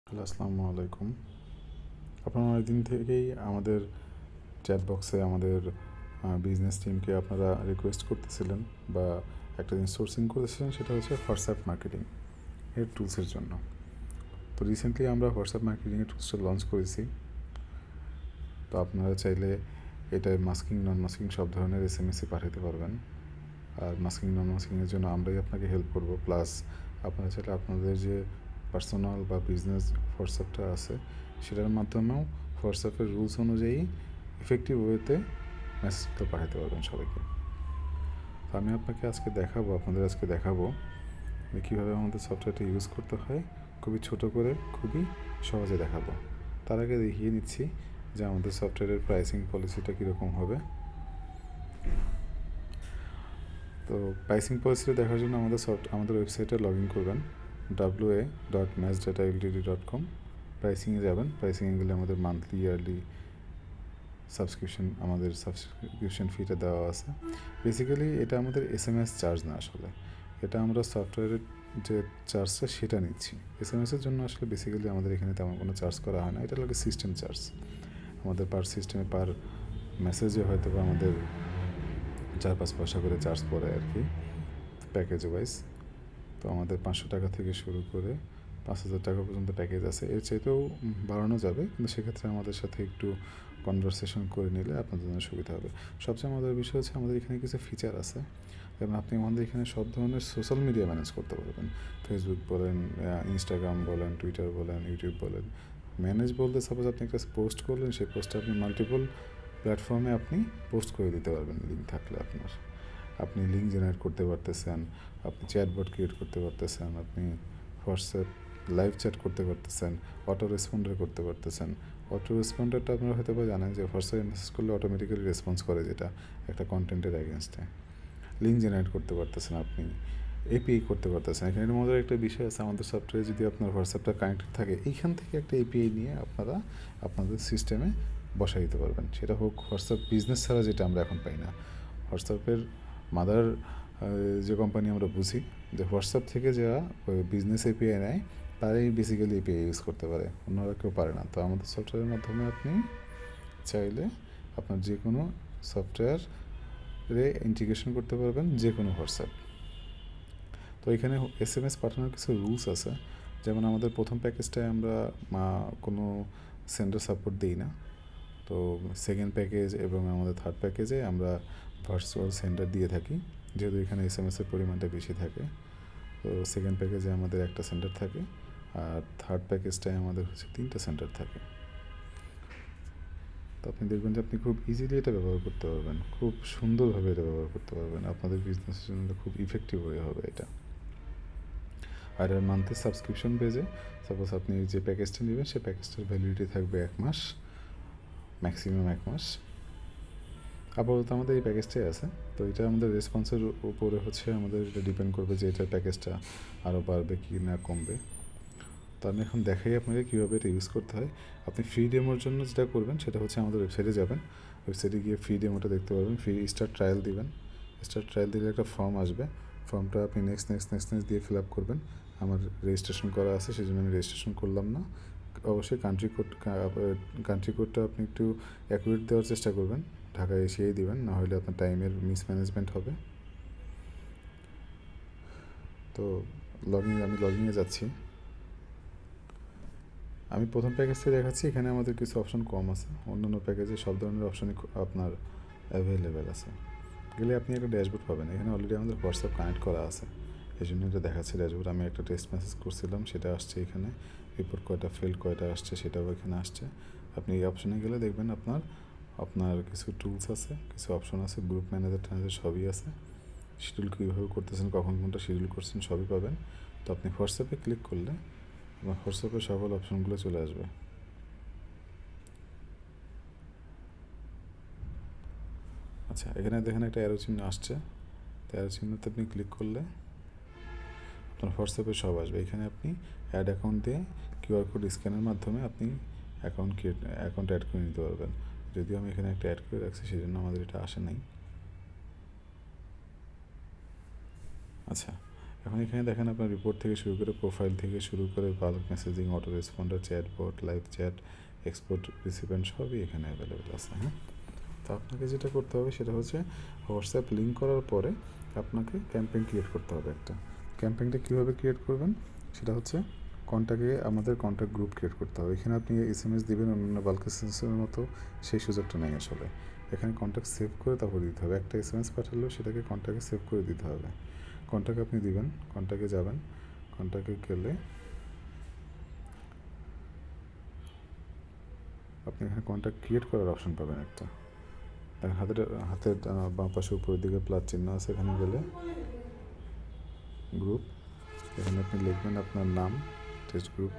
Hello, আসসালামু আলাইকুম। আপনারা অনেকদিন থেকেই আমাদের চ্যাট বক্সে আমাদের বিজনেস টিমকে আপনারা রিকোয়েস্ট করতেছিলেন বা একটা জিনিস সোর্সিং করতেছিলেন, সেটা হচ্ছে হোয়াটসঅ্যাপ মার্কেটিং এর টুলসের জন্য। তো রিসেন্টলি আমরা হোয়াটসঅ্যাপ মার্কেটিংয়ের টুলসটা লঞ্চ করেছি। তো আপনারা চাইলে এটায় মাস্কিং নন মাস্কিং সব ধরনের এসএমএসই পাঠাতে পারবেন। আর মাস্কিং নন মাস্কিংয়ের জন্য আমরাই আপনাকে হেল্প করব। প্লাস আপনারা চাইলে আপনাদের যে পার্সোনাল বা বিজনেস হোয়াটসঅ্যাপটা আছে সেটার মাধ্যমেও হোয়াটসঅ্যাপের রুলস অনুযায়ী ইফেক্টিভ ওয়েতে মেসেজটা পাঠাতে পারবেন সবাইকে। তো আমি আপনাদের আজকে দেখাবো যে কীভাবে আমাদের সফটওয়্যারটা ইউজ করতে হয়, খুবই ছোট করে খুবই সহজে দেখাবো। তার আগে দেখিয়ে নিচ্ছি যে আমাদের সফটওয়্যারের প্রাইসিং পলিসিটা কীরকম হবে। তো প্রাইসিং পলিসিটা দেখার জন্য আমাদের ওয়েবসাইটে লগ ইন করবেন wa.matchdata.ltd.com। প্রাইসিংয়ে যাবেন। প্রাইসিংয়ে গেলে আমাদের মান্থলি ইয়ারলি সাবস্ক্রিপশন ফিটা দেওয়া আছে। বেসিক্যালি এটা আমাদের এসএমএস চার্জ না, আসলে এটা আমরা সফটওয়্যারের যে চার্জটা সেটা নিচ্ছি। এসএমএসের জন্য আসলে বেসিক্যালি আমাদের এখানে তেমন কোনো চার্জ করা হয় না, এটা লাগে সিস্টেম চার্জ। আমাদের পার সিস্টেমে পার মেসেজে হয়তো বা আমাদের 4-5 পয়সা করে চার্জ পড়ে আর কি, প্যাকেজ ওয়াইজ। তো আমাদের 500 টাকা থেকে শুরু করে 5,000 টাকা পর্যন্ত প্যাকেজ আছে। এর চাইতেও বাড়ানো যাবে, কিন্তু সেক্ষেত্রে আমাদের সাথে একটু কনভারসেশন করে নিলে আপনাদের জন্য সুবিধা হবে। সবচেয়ে মজার বিষয় হচ্ছে আমাদের এখানে কিছু ফিচার আছে, যেমন আপনি আমাদের এখানে সব ধরনের সোশ্যাল মিডিয়া ম্যানেজ করতে পারবেন। ফেসবুক বলেন, ইনস্টাগ্রাম বলেন, টুইটার বলেন, ইউটিউব বলেন। ম্যানেজ বলতে সাপোজ আপনি একটা পোস্ট করলেন, সেই পোস্টটা আপনি মাল্টিপল প্ল্যাটফর্মে আপনি পোস্ট করে দিতে পারবেন লিঙ্ক থাকলে আপনার। আপনি লিঙ্ক জেনারেট করতে পারতেছেন, আপনি চ্যাটবট ক্রিয়েট করতে পারতেছেন, আপনি হোয়াটসঅ্যাপ লাইভ চ্যাট করতে পারতেছেন, অটো রেসপন্ডার করতে পারতেছেন। অটো রেসপন্ডারটা আপনারা হয়তো বা জানেন যে হোয়াটসঅ্যাপে মেসেজ করলে অটোমেটিক্যালি রেসপন্স করে, যেটা একটা কন্টেন্টের অ্যাগেনস্টে। লিঙ্ক জেনারেট করতে পারতেছেন, আপনি এপিআই করতে পারতেছেন। এখানে মজার একটা বিষয় আছে, আমাদের সফটওয়্যারে যদি আপনার হোয়াটসঅ্যাপটা কানেক্টেড থাকে, এইখান থেকে একটা এপিআই নিয়ে আপনারা আপনাদের সিস্টেমে বসাই দিতে পারবেন। সেটা হোক হোয়াটসঅ্যাপ বিজনেস ছাড়া, যেটা আমরা এখন পাই না। হোয়াটসঅ্যাপের মাদার যে কোম্পানি আমরা বুঝি, যে হোয়াটসঅ্যাপ থেকে যারা বিজনেস এপিআই নেয় তারাই বেসিক্যালি এপিআই ইউজ করতে পারে, অন্যরা কেউ পারে না। তো আমাদের সফটওয়্যারের মাধ্যমে আপনি চাইলে আপনার যে কোনো সফটওয়্যারে ইন্টিগ্রেশন করতে পারবেন, যে কোনো হোয়াটসঅ্যাপ। তো এখানে এসএমএস পাঠানোর কিছু রুলস আছে। যেমন আমাদের প্রথম প্যাকেজটায় আমরা কোনো সেন্ডার সাপোর্ট দিই না। তো সেকেন্ড প্যাকেজ এবং আমাদের থার্ড প্যাকেজে আমরা ভার্চুয়াল সেন্টার দিয়ে থাকি, যেহেতু এখানে এসএমএসের পরিমাণটা বেশি থাকে। তো সেকেন্ড প্যাকেজে আমাদের একটা সেন্টার থাকে, আর থার্ড প্যাকেজটায় আমাদের হচ্ছে 3টা সেন্টার থাকে। তো আপনি দেখবেন যে আপনি খুব ইজিলি এটা ব্যবহার করতে পারবেন, খুব সুন্দরভাবে এটা ব্যবহার করতে পারবেন। আপনাদের বিজনেসের জন্য খুব ইফেক্টিভ হয়ে হবে এটা। আর মান্থলি সাবস্ক্রিপশন বেজে সাপোজ আপনি যে প্যাকেজটা নেবেন, সেই প্যাকেজটার ভ্যালিডিটি থাকবে 1 মাস, ম্যাক্সিমাম 1 মাস। আপাতত আমাদের এই প্যাকেজটাই আছে। তো এটা আমাদের রেসপন্সের উপরে হচ্ছে আমাদের এটা ডিপেন্ড করবে যে এটার প্যাকেজটা আরও বাড়বে কি না কমবে। তো আমি এখন দেখাই আপনাকে কীভাবে এটা ইউজ করতে হয়। আপনি ফ্রি ডেমোর জন্য যেটা করবেন সেটা হচ্ছে আমাদের ওয়েবসাইটে যাবেন। ওয়েবসাইটে গিয়ে ফ্রি ডেমোটা দেখতে পারবেন। ফ্রি স্টার ট্রায়াল দিবেন। স্টার ট্রায়াল দিলে একটা ফর্ম আসবে। ফর্মটা আপনি নেক্সট দিয়ে ফিল আপ করবেন। আমার রেজিস্ট্রেশন করা আছে, সেই জন্য আমি রেজিস্ট্রেশন করলাম না। অবশ্যই কান্ট্রি কোডটা আপনি একটু অ্যাকুরেট দেওয়ার চেষ্টা করবেন। ঢাকায় এসেই দিবেন, না হলে আপনার টাইমের মিসম্যানেজমেন্ট হবে। তো আমি লগইনে যাচ্ছি। আমি প্রথম প্যাকেজটা দেখাচ্ছি। এখানে আমাদের কিছু অপশন কম আছে, অন্যান্য প্যাকেজে সব ধরনের অপশনই আপনার অ্যাভেলেবেল আছে। গেলে আপনি একটা ড্যাশবোর্ড পাবেন। এখানে অলরেডি আমাদের হোয়াটসঅ্যাপ কানেক্ট করা আছে, এই জন্য এটা দেখাচ্ছে ড্যাশবোর্ড। আমি একটা টেক্সট মেসেজ করছিলাম, সেটা আসছে এখানে। রিপোর্ট কয়টা আসছে সেটাও এখানে আসছে। আপনি এই অপশনে গেলে দেখবেন আপনার কিছু টুলস আছে, কিছু অপশন আছে, গ্রুপ ম্যানেজার সবই আছে। শিডিউল কীভাবে করতেছেন, কখন কোনটা শিডিউল করছেন সবই পাবেন। তো আপনি হোয়াটসঅ্যাপে ক্লিক করলে আপনার হোয়াটসঅ্যাপের সকল অপশনগুলো চলে আসবে। আচ্ছা, এখানে দেখেন একটা অ্যারো চিহ্ন আসছে। তো অ্যারো চিহ্নতে আপনি ক্লিক করলে আপনার হোয়াটসঅ্যাপে সব আসবে। এখানে আপনি অ্যাড অ্যাকাউন্ট দিয়ে কিউআর কোড স্ক্যানের মাধ্যমে আপনি অ্যাকাউন্ট অ্যাড করে নিতে পারবেন। যদিও আমি এখানে একটা অ্যাড করে রাখছি, সেই জন্য আমাদের এটা আসে নাই। আচ্ছা, এখন এখানে দেখেন আপনার রিপোর্ট থেকে শুরু করে প্রোফাইল থেকে শুরু করে bulk messaging, auto responder, chatbot, live chat, export recipient সবই এখানে অ্যাভেলেবেল আছে। হ্যাঁ, তো আপনাকে যেটা করতে হবে সেটা হচ্ছে হোয়াটসঅ্যাপ লিঙ্ক করার পরে আপনাকে ক্যাম্পেইন ক্রিয়েট করতে হবে একটা। ক্যাম্পেইনটা কীভাবে ক্রিয়েট করবেন সেটা হচ্ছে আমাদের কন্ট্যাক্ট গ্রুপ ক্রিয়েট করতে হবে। এখানে আপনি SMS দিবেন অন্যান্য বাল্ক এসএমএসের মতো সেই সুযোগটা নেই আসলে। এখানে কন্ট্যাক্ট সেভ করে তারপর দিতে হবে। একটা SMS পাঠালেও সেটাকে কন্ট্যাক্টে সেভ করে দিতে হবে। কন্ট্যাক্ট আপনি দিবেন, কন্ট্যাক্টে যাবেন, কন্ট্যাক্টে গেলে আপনি এখানে কন্ট্যাক্ট ক্রিয়েট করার অপশন পাবেন একটা। হাতের বাঁ পাশে উপরের দিকে প্লাস চিহ্ন আছে, এখানে গেলে গ্রুপ, এখানে আপনি লিখবেন আপনার নাম, টেস্ট গ্রুপ।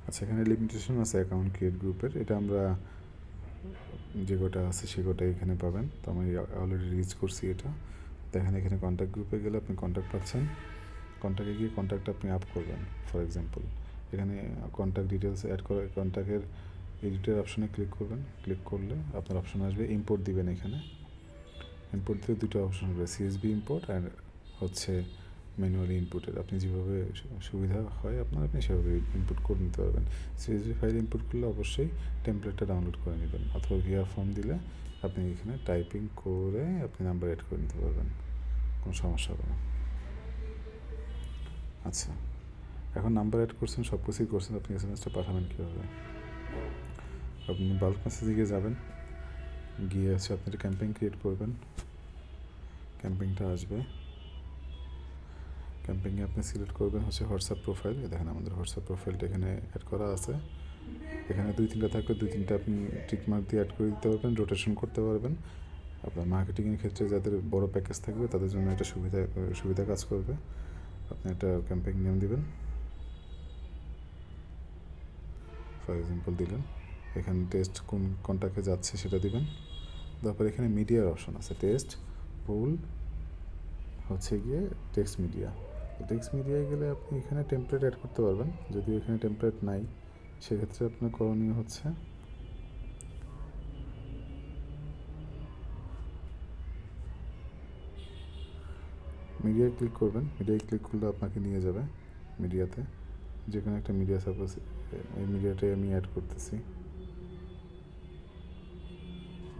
আচ্ছা, এখানে লিমিটেশন আছে অ্যাকাউন্ট ক্রিয়েট গ্রুপের, এটা আমরা যে কটা আছে সে কটাই এখানে পাবেন। তো আমি অলরেডি রিচ করছি এটা। দেখেন এখানে কন্ট্যাক্ট গ্রুপে গেলে আপনি কন্ট্যাক্ট পাচ্ছেন। কন্ট্যাক্টে গিয়ে কন্ট্যাক্ট আপনি আপ করবেন। ফর এক্সাম্পল এখানে কন্ট্যাক্ট ডিটেলস অ্যাড করে কন্ট্যাক্টের এডিটের অপশনে ক্লিক করবেন। ক্লিক করলে আপনার অপশন আসবে ইম্পোর্ট দিবেন। এখানে ইম্পোর্ট দিতে দুটো অপশন হবে, CSV ইম্পোর্ট আর হচ্ছে ম্যানুয়ালি ইনপুটের। আপনি যেভাবে সুবিধা হয় আপনার, আপনি সেভাবে ইনপুট করে নিতে পারবেন। CSV ফাইল ইনপুট করলে অবশ্যই টেমপ্লেটটা ডাউনলোড করে নেবেন, অথবা ভিআর ফর্ম দিলে আপনি এখানে টাইপিং করে আপনি নাম্বার অ্যাড করে নিতে পারবেন, কোনো সমস্যা হবে না। আচ্ছা, এখন নাম্বার অ্যাড করছেন, সব কিছুই করছেন, আপনি SMS-টা পাঠাবেন কীভাবে? আপনি বাল্ক মেসেজে যাবেন, গিয়ে হচ্ছে আপনি একটা ক্যাম্পেইন ক্রিয়েট করবেন। ক্যাম্পেইনটা আসবে, ক্যাম্পেইনে আপনি সিলেক্ট করবেন হচ্ছে হোয়াটসঅ্যাপ প্রোফাইল। দেখেন আমাদের হোয়াটসঅ্যাপ প্রোফাইলটা এখানে অ্যাড করা আছে। এখানে 2-3টা থাকবে, 2-3টা আপনি টিকমার্ক দিয়ে অ্যাড করে দিতে পারবেন, রোটেশন করতে পারবেন। আপনার মার্কেটিংয়ের ক্ষেত্রে যাদের বড় প্যাকেজ থাকবে তাদের জন্য এটা সুবিধা কাজ করবে। আপনি একটা ক্যাম্পেইন নেম দিবেন, ফর এক্সাম্পল দিলেন। এখানে টেস্ট কোন কন্ট্যাক্টে যাচ্ছে সেটা দিবেন। তারপর এখানে মিডিয়ার অপশন আছে, টেস্ট, পুল, হচ্ছে গিয়ে টেক্সট মিডিয়া। টেক্সট মিডিয়ায় গেলে আপনি এখানে টেমপ্লেট অ্যাড করতে পারবেন। যদিও এখানে টেমপ্লেট নাই, সেক্ষেত্রে আপনার করণীয় হচ্ছে মিডিয়ায় ক্লিক করবেন। মিডিয়ায় ক্লিক করলে আপনাকে নিয়ে যাবে মিডিয়াতে, যে কোনো একটা মিডিয়া। সাপোজ এই মিডিয়াটাই আমি অ্যাড করতেছি,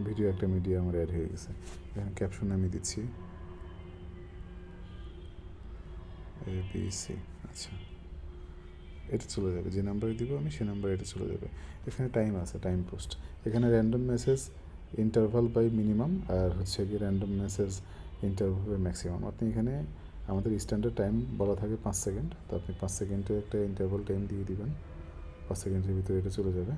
ভিডিও একটা মিডিয়া আমার অ্যাড হয়ে গেছে। এখানে ক্যাপশন আমি দিচ্ছি ABC। আচ্ছা, এটা চলে যাবে, যে নাম্বারে দিব আমি সে নাম্বারে এটা চলে যাবে। এখানে টাইম আছে, টাইম পোস্ট। এখানে random message interval by minimum, আর হচ্ছে কি random message interval by maximum. আপনি এখানে আমাদের স্ট্যান্ডার্ড টাইম বলা থাকে 5 সেকেন্ড, তো আপনি 5 সেকেন্ডের একটা ইন্টারভাল টাইম দিয়ে দিবেন। 5 সেকেন্ডের ভিতরে এটা চলে যাবে।